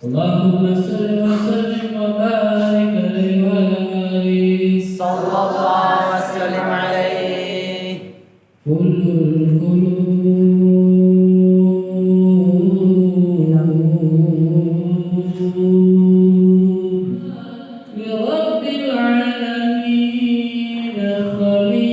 اللهم صل وسلم وبارك عليه وعلى آله صلى الله وسلم عليه. كل القلوب لرب العالمين خليل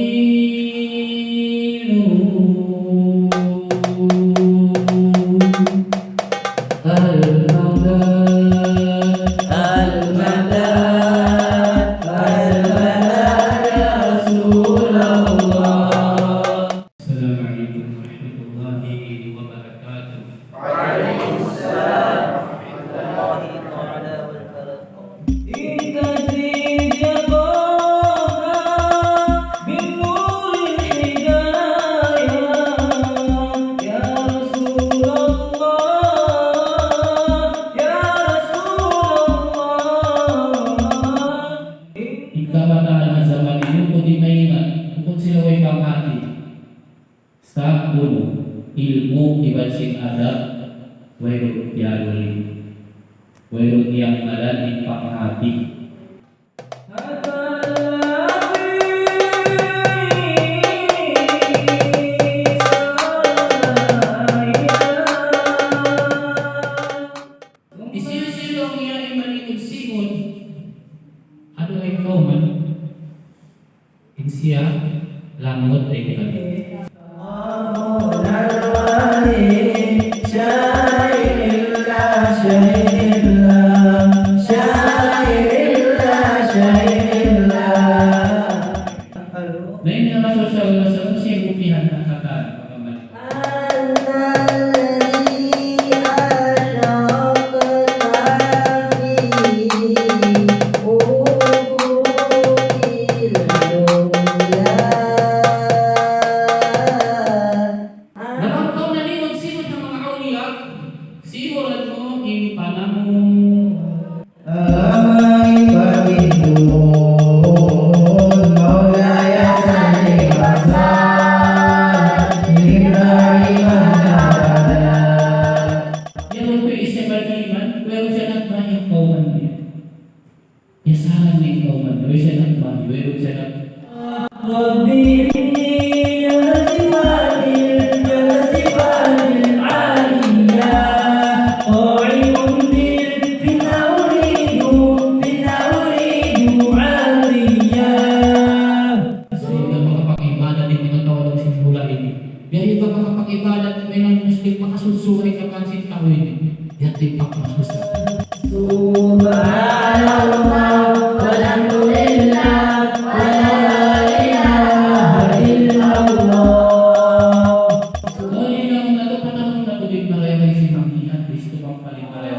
sabun ilmu ibasin adab wairut dialuli wairut yang ada di pak hati isi-isi dong ya iman ikut simun aduh engkau man insia lamut dengan ibadat memang mesti makasusuhay ka pansin tao ini ya tipak masusa subhanallah walhamdulillah wala ilaha illallah ini na to panahon na to di malay si Mangian Kristo pang paling malay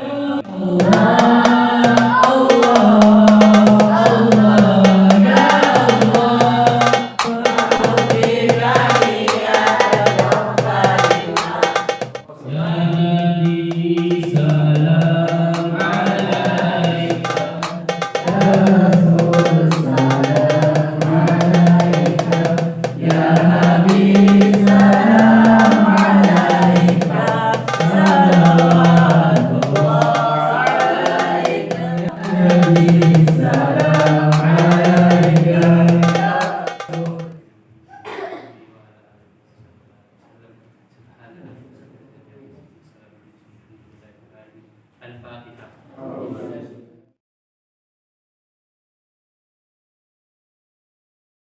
Al-Fatihah.